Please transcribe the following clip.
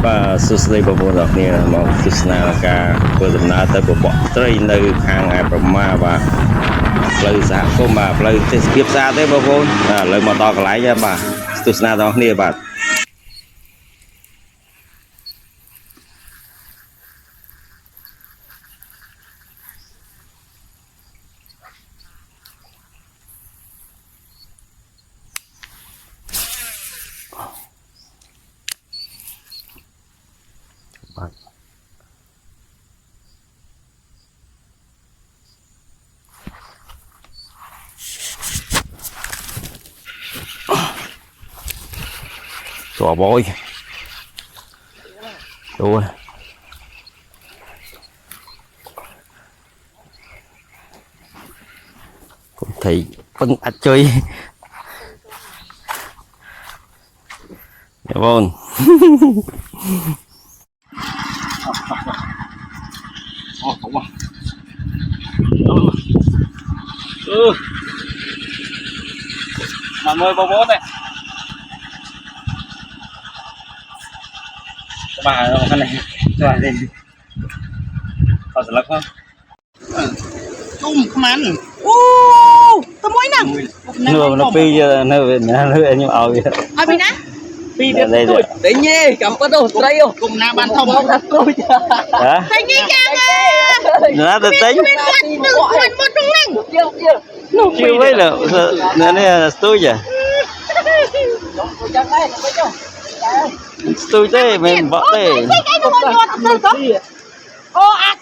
và số đây bao nhiêu đặc nè mà số nào cả vừa tầm nào tới bộ bọ tới nơi hàng ngày bầm ma và lời xã cô mà lời tiếp ra tới bao nhiêu lời mà to cái lái nha bà số nào đó nè bà Trời bôi đùa cũng thì phân chơi dạ vâng mà mời bố bố này bà con này cho lên đi họ sẽ lắc không chung mắn tao mới nè nửa nó phi giờ nửa nhưng ao vậy ai bị nè phi đây rồi đấy nhé cảm ơn đâu đây không cùng na ban thông hả thấy nghe chăng nó tự tính chưa mấy là nó này tôi vậy tôi thế mình bỏ thế ô ác